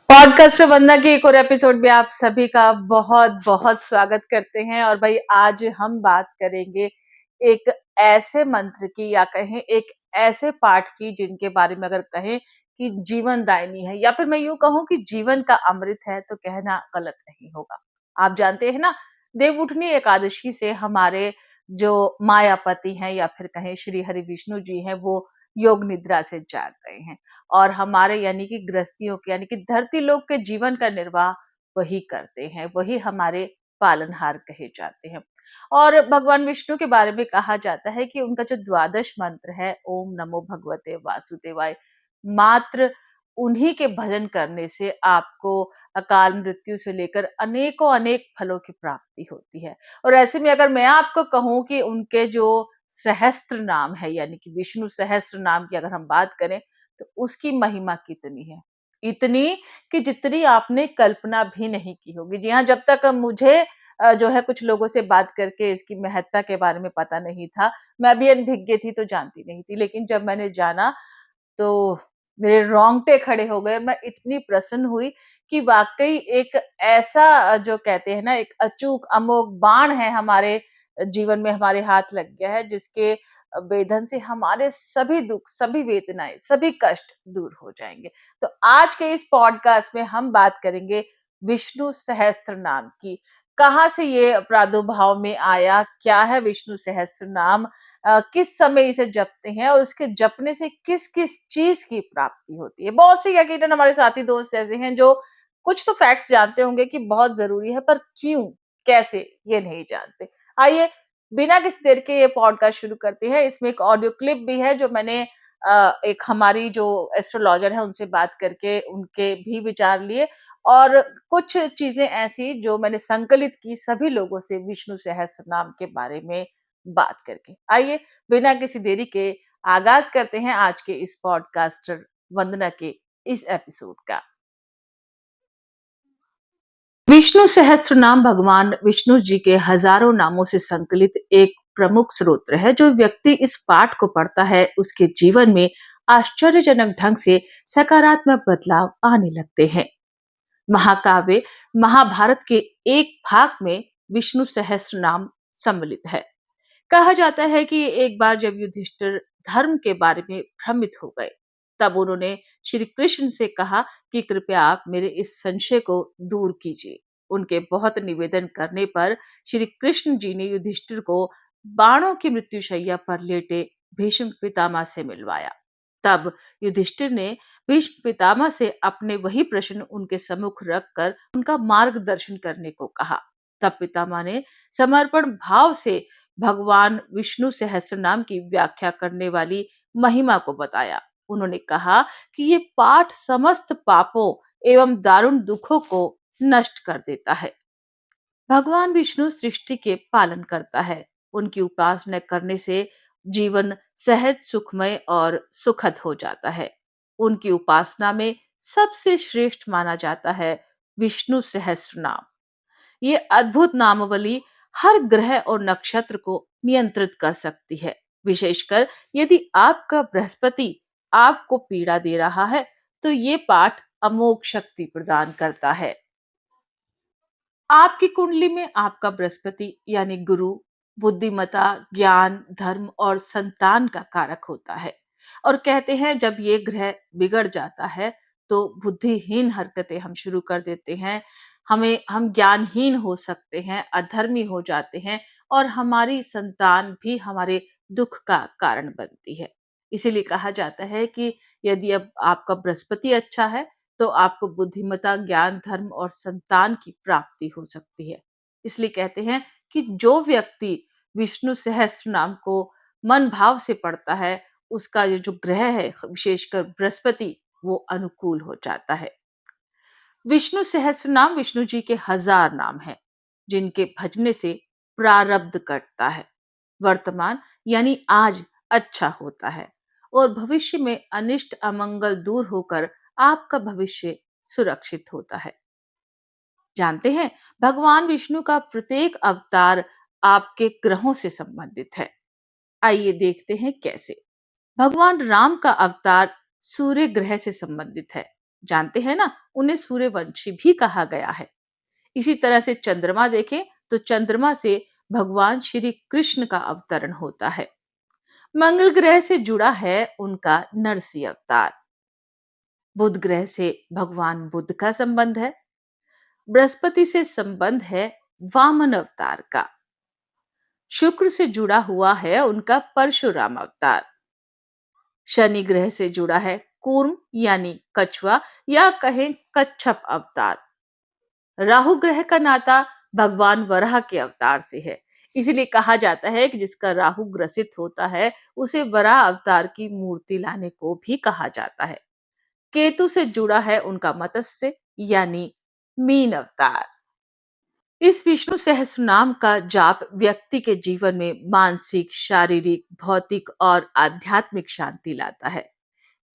Podcast वंदना के एक और एपिसोड में आप सभी का बहुत बहुत स्वागत करते हैं। और भाई आज हम बात करेंगे एक ऐसे मंत्र की या कहें एक ऐसे पाठ की जिनके बारे में अगर कहें कि जीवनदायिनी है या फिर मैं यूं कहूं कि जीवन का अमृत है तो कहना गलत नहीं होगा। आप जानते हैं ना, देवउठनी एकादशी से हमारे जो मायापति हैं या फिर कहें श्री हरि विष्णु जी हैं वो योग निद्रा से जाग गए हैं। और हमारे यानी कि गृहस्थियों के यानी कि धरती लोक के जीवन का निर्वाह वही करते हैं, वही हमारे पालनहार कहे जाते हैं। और भगवान विष्णु के बारे में कहा जाता है कि उनका जो द्वादश मंत्र है ओम नमो भगवते वासुदेवाय, मात्र उन्हीं के भजन करने से आपको अकाल मृत्यु से लेकर अनेकों अनेक फलों की प्राप्ति होती है। और ऐसे में अगर मैं आपको कहूं कि उनके जो सहस्त्र नाम है यानी कि विष्णु सहस्त्र नाम की अगर हम बात करें तो उसकी महिमा कितनी है, इतनी कि जितनी आपने कल्पना भी नहीं की होगी। जी हाँ, जब तक मुझे जो है कुछ लोगों से बात करके इसकी महत्ता के बारे में पता नहीं था। मैं भी अनभिज्ञ थी तो जानती नहीं थी, लेकिन जब मैंने जाना तो मेरे रोंगटे खड़े हो गए और मैं इतनी प्रसन्न हुई कि वाक़ई एक ऐसा जो कहते हैं ना एक अचूक अमोघ बाण है हमारे जीवन में हमारे हाथ लग गया है, जिसके वेदन से हमारे सभी दुःख, सभी वेदनाएँ, सभी कष्ट दूर हो जाएँगे। तो आज के इस पॉडकास्ट में हम बात करेंगे विष्णु सहस्त्र नाम की। कहाँ से ये प्रादुर्भाव में आया? क्या है विष्णु सहस्त्र नाम? किस समय इसे जपते हैं और उसके जपने से किस-किस चीज़ की प्राप्ति होती है? बहुत से यकीनन हमारे साथी दोस्त ऐसे हैं जो कुछ तो फैक्ट्स जानते होंगे कि बहुत ज़रूरी है, पर क्यों, कैसे ये नहीं जानते। आइए बिना किसी देर के ये पॉडकास्ट शुरू करते हैं। इसमें एक ऑडियो क्लिप भी है जो मैंने एक हमारी जो एस्ट्रोलॉजर है उनसे बात करके उनके भी विचार लिए और कुछ चीज़ें ऐसी जो मैंने संकलित की सभी लोगों से विष्णु सहस्त्रनाम के बारे में बात करके। आइए बिना किसी देरी के आगाज़ करते हैं आज के इस पॉडकास्टर वंदना के इस एपिसोड का। विष्णु सहस्त्रनाम भगवान विष्णु जी के हजारों नामों से संकलित एक प्रमुख स्तोत्र है। जो व्यक्ति इस पाठ को पढ़ता है उसके जीवन में आश्चर्यजनक ढंग से सकारात्मक बदलाव आने लगते हैं। महाकाव्य महाभारत के एक भाग में विष्णु सहस्त्र नाम सम्मिलित है। कहा जाता है कि एक बार जब युधिष्ठिर धर्म के बारे में भ्रमित हो गए, तब उन्होंने श्री कृष्ण से कहा कि कृपया आप मेरे इस संशय को दूर कीजिए। उनके बहुत निवेदन करने पर श्री कृष्ण जी ने युधिष्ठिर को बाणों की मृत्युशैया पर लेटे भीष्म पितामह से मिलवाया। तब युधिष्ठिर ने भीष्म पितामह से अपने वही प्रश्न उनके सम्मुख रखकर उनका मार्गदर्शन करने को कहा। तब पितामह ने समर्पण भाव से भगवान विष्णु सहस्त्रनाम की व्याख्या करने वाली महिमा को बताया। उन्होंने कहा कि ये पाठ समस्त पापों एवं दारुण दुखों को नष्ट कर देता है। भगवान विष्णु सृष्टि के पालन करता है। उनकी उपासना करने से जीवन सहज सुखमय और सुखद हो जाता है। उनकी उपासना में सबसे श्रेष्ठ माना जाता है विष्णु सहस्त्र नाम। ये अद्भुत नामावली हर ग्रह और नक्षत्र को नियंत्रित कर सकती है। विशेषकर यदि आपका बृहस्पति आपको पीड़ा दे रहा है तो ये पाठ अमोघ शक्ति प्रदान करता है। आपकी कुंडली में आपका बृहस्पति यानी गुरु बुद्धिमता, ज्ञान, धर्म और संतान का कारक होता है। और कहते हैं जब ये ग्रह बिगड़ जाता है तो बुद्धिहीन हरकतें हम शुरू कर देते हैं। हम ज्ञानहीन हो सकते हैं, अधर्मी हो जाते हैं और हमारी संतान भी हमारे दुख का कारण बनती है। इसीलिए कहा जाता है कि यदि अब आपका बृहस्पति अच्छा है तो आपको बुद्धिमता, ज्ञान, धर्म और संतान की प्राप्ति हो सकती है। इसलिए कहते हैं कि जो व्यक्ति विष्णु सहस्त्र नाम को मन भाव से पढ़ता है, उसका ये जो ग्रह है, विशेषकर बृहस्पति, वो अनुकूल हो जाता है। विष्णु सहस्त्र नाम विष्णु जी के हजार नाम हैं, जिनके भजने से प्रारब्ध कटता है। वर्तमान यानी आज अच्छा होता है और भविष्य में अनिष्ट अमंगल दूर होकर आपका भविष्य सुरक्षित होता है। जानते हैं, भगवान विष्णु का प्रत्येक अवतार आपके ग्रहों से संबंधित है। आइए देखते हैं कैसे। भगवान राम का अवतार सूर्य ग्रह से संबंधित है। जानते हैं ना, उन्हें सूर्यवंशी भी कहा गया है। इसी तरह से चंद्रमा देखें तो चंद्रमा से भगवान श्री कृष्ण का अवतरण होता है। मंगल ग्रह से जुड़ा है उनका नरसिंह अवतार। बुध ग्रह से भगवान बुद्ध का संबंध है। बृहस्पति से संबंध है वामन अवतार का। शुक्र से जुड़ा हुआ है उनका परशुराम अवतार। शनि ग्रह से जुड़ा है कूर्म यानी कछुआ या कहें कच्छप अवतार। राहु ग्रह का नाता भगवान वराह के अवतार से है। इसलिए कहा जाता है कि जिसका राहु ग्रसित होता है उसे वराह अवतार की मूर्ति लाने को भी कहा जाता है। केतु से जुड़ा है उनका मत्स्य यानी मीन अवतार। इस विष्णु सहस्रनाम का जाप व्यक्ति के जीवन में मानसिक, शारीरिक, भौतिक और आध्यात्मिक शांति लाता है।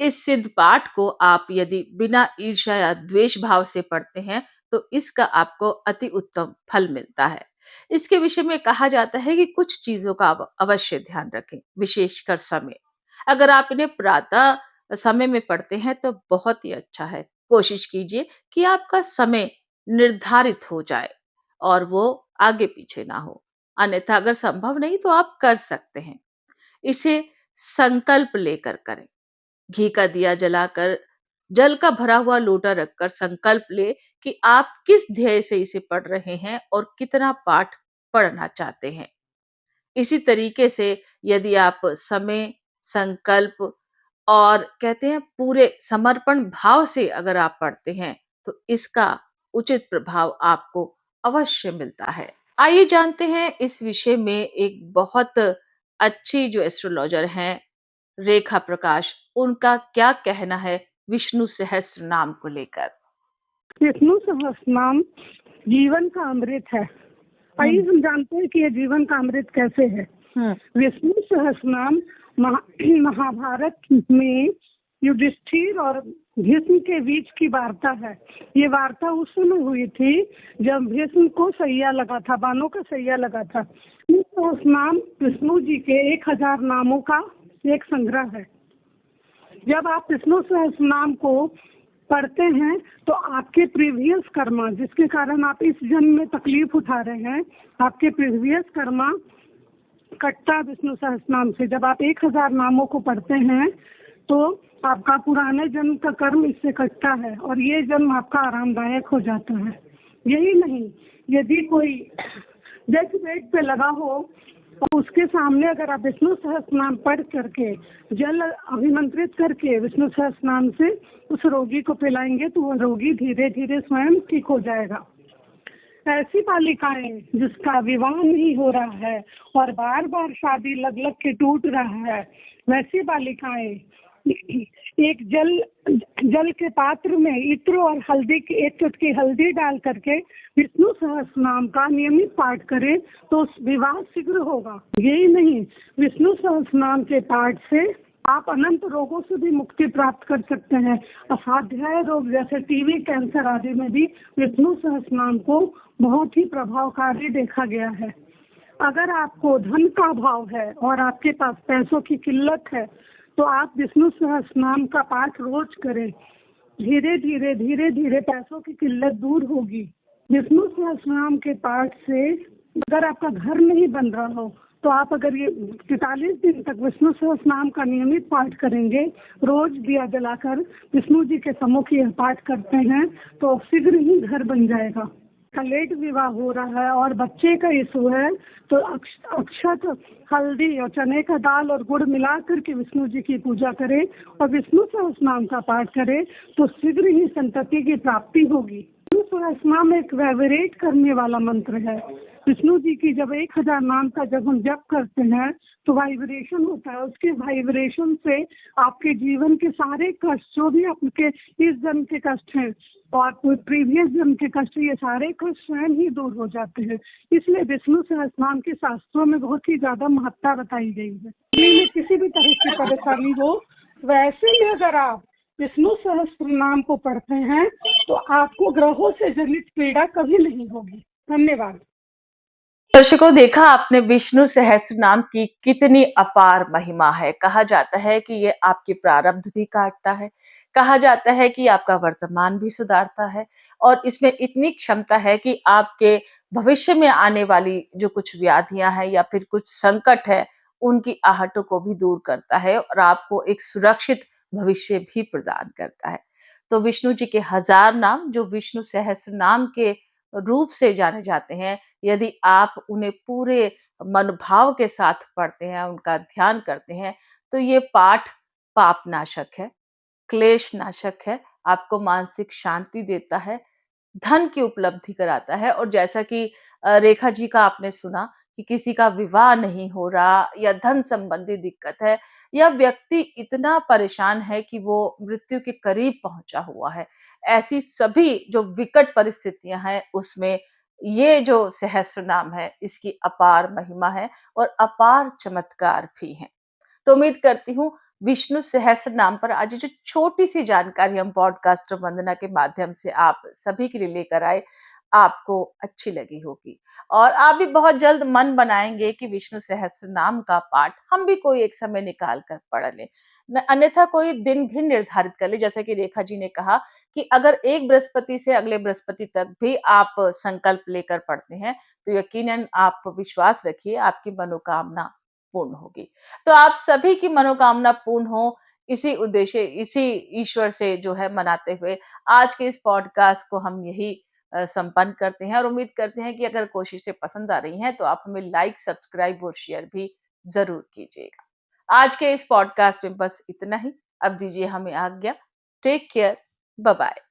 इस सिद्ध पाठ को आप यदि बिना ईर्ष्या या द्वेष भाव से पढ़ते हैं तो इसका आपको अति उत्तम फल मिलता है। इसके विषय में कहा जाता है कि कुछ चीजों का आप अवश्य ध्यान रखें, विशेषकर समय। अगर आप इन्हें प्रातः समय में पढ़ते हैं तो बहुत ही अच्छा है। कोशिश कीजिए कि आपका समय निर्धारित हो जाए और वो आगे पीछे ना हो। अन्यथा अगर संभव नहीं तो आप कर सकते हैं। इसे संकल्प लेकर करें। घी का दिया जलाकर जल का भरा हुआ लोटा रखकर संकल्प ले कि आप किस ध्येय से इसे पढ़ रहे हैं और कितना पाठ पढ़ना चाहते हैं। इसी तरीके से यदि आप समय, संकल्प और कहते हैं पूरे समर्पण भाव से अगर आप पढ़ते हैं तो इसका उचित प्रभाव आपको अवश्य मिलता है। आइए जानते हैं इस विषय में एक बहुत अच्छी जो एस्ट्रोलॉजर हैं रेखा प्रकाश, उनका क्या कहना है विष्णु सहस्त्र नाम को लेकर। विष्णु सहस्रनाम जीवन का अमृत है। आइए हम जानते हैं कि ये जीवन का अमृत कैसे है। विष्णु सहस्रनाम महाभारत में युधिष्ठिर और भीष्म के बीच की वार्ता है। ये वार्ता उस समय हुई थी जब भीष्म को सैया लगा था, बाणों का सैया लगा था। सहस्रनाम विष्णु जी के 1000 नामों का एक संग्रह है। जब आप विष्णु सहस्रनाम को पढ़ते हैं तो आपके प्रीवियस कर्मा, जिसके कारण आप इस जन्म में तकलीफ उठा रहे हैं, आपके प्रीवियस कर्मा कटता विष्णु सहस्रनाम से। जब आप 1000 नामों को पढ़ते हैं तो आपका पुराने जन्म का कर्म इससे कटता है और ये जन्म आपका आरामदायक हो जाता है। यही नहीं, यदि कोई डेथ बेड पे लगा हो तो उसके सामने अगर आप विष्णु सहस्रनाम पढ़ करके जल अभिमंत्रित करके विष्णु सहस्रनाम से उस रोगी को पिलाएंगे तो वो रोगी धीरे धीरे स्वयं ठीक हो जाएगा। ऐसी बालिकाएं जिसका विवाह नहीं हो रहा है और बार बार शादी लग लग के टूट रहा है, वैसी बालिकाएं एक जल के पात्र में इत्र और हल्दी की 1 चुटकी हल्दी डाल करके विष्णु सहस्रनाम का नियमित पाठ करें तो विवाह शीघ्र होगा। यही नहीं, विष्णु सहस्रनाम के पाठ से आप अनंत रोगों से भी मुक्ति प्राप्त कर सकते हैं। असाध्य रोग जैसे टीबी, कैंसर आदि में भी विष्णु सहस्रनाम को बहुत ही प्रभावकारी देखा गया है। अगर आपको धन का अभाव है और आपके पास पैसों की किल्लत है तो आप विष्णु सहस्रनाम का पाठ रोज करें। धीरे धीरे पैसों की किल्लत दूर होगी। विष्णु सहस्रनाम के पाठ से अगर आपका घर नहीं बन रहा हो तो आप अगर ये 43 दिन तक विष्णु सहस्रनाम का नियमित पाठ करेंगे, रोज दिया जलाकर विष्णु जी के सम्मुख यह पाठ करते हैं तो शीघ्र ही घर बन जाएगा। लेट विवाह हो रहा है और बच्चे का इशू है तो अक्षत, हल्दी और चने का दाल और गुड़ मिला करके विष्णु जी की पूजा करें और विष्णु सहस्रनाम का पाठ करें तो शीघ्र ही संतति की प्राप्ति होगी। विष्णु सहस्रनाम एक वाइब्रेट करने वाला मंत्र है। विष्णु जी की जब 1000 नाम का जब हम जप करते हैं तो वाइब्रेशन होता है। उसके वाइब्रेशन से आपके जीवन के सारे कष्ट, जो भी आपके इस जन्म के कष्ट हैं और प्रीवियस जन्म के कष्ट, ये सारे कष्ट स्वयं ही दूर हो जाते हैं। इसलिए विष्णु सहस्रनाम के शास्त्रों में बहुत ही ज्यादा महत्ता बताई गई है। किसी भी तरह की परेशानी हो, वैसे ही अगर आप विष्णु सहस्रनाम को पढ़ते हैं तो आपको ग्रहों से जनित पीड़ा कभी नहीं होगी। धन्यवाद। दर्शकों, देखा आपने विष्णु सहस्त्र नाम की कितनी अपार महिमा है। कहा जाता है कि ये आपके प्रारब्ध भी काटता है, कहा जाता है कि आपका वर्तमान भी सुधारता है और इसमें इतनी क्षमता है कि आपके भविष्य में आने वाली जो कुछ व्याधियां हैं या फिर कुछ संकट है, उनकी आहटों को भी दूर करता है और आपको एक सुरक्षित भविष्य भी प्रदान करता है। तो विष्णु जी के हजार नाम, जो विष्णु सहस्त्र नाम के रूप से जाने जाते हैं, यदि आप उन्हें पूरे मनोभाव के साथ पढ़ते हैं, उनका ध्यान करते हैं, तो ये पाठ पाप नाशक है, क्लेश नाशक है, आपको मानसिक शांति देता है, धन की उपलब्धि कराता है। और जैसा कि रेखा जी का आपने सुना कि किसी का विवाह नहीं हो रहा या धन संबंधी दिक्कत है या व्यक्ति इतना परेशान है कि वो मृत्यु के करीब पहुंचा हुआ है, ऐसी सभी जो विकट परिस्थितियां हैं उसमें ये जो सहस्त्र नाम है, इसकी अपार महिमा है और अपार चमत्कार भी है। तो उम्मीद करती हूँ विष्णु सहस्त्र नाम पर आज ये जो छोटी-सी जानकारी हम पॉडकास्टर वंदना के माध्यम से आप सभी के लिए लेकर आए, आपको अच्छी लगी होगी। और आप भी बहुत जल्द मन बनाएँगे कि विष्णु सहस्त्र नाम का पाठ हम भी कोई एक समय निकाल कर पढ़ लें। अन्यथा कोई दिन भी निर्धारित कर लें, जैसे कि रेखा जी ने कहा कि अगर एक बृहस्पति से अगले बृहस्पति तक भी आप संकल्प लेकर पढ़ते हैं, तो यकीनन आप विश्वास रखिए आपकी मनोकामना पूर्ण होगी। तो आप सभी की मनोकामना पूर्ण हो, इसी उद्देश्य, इसी ईश्वर से जो है मनाते हुए आज के इस पॉडकास्ट को हम यही संपन्न करते हैं और उम्मीद करते हैं कि अगर कोशिशें पसंद आ रही हैं तो आप हमें लाइक, सब्सक्राइब और शेयर भी ज़रूर कीजिएगा। आज के इस पॉडकास्ट में बस इतना ही। अब दीजिए हमें आज्ञा। Take care. Bye bye.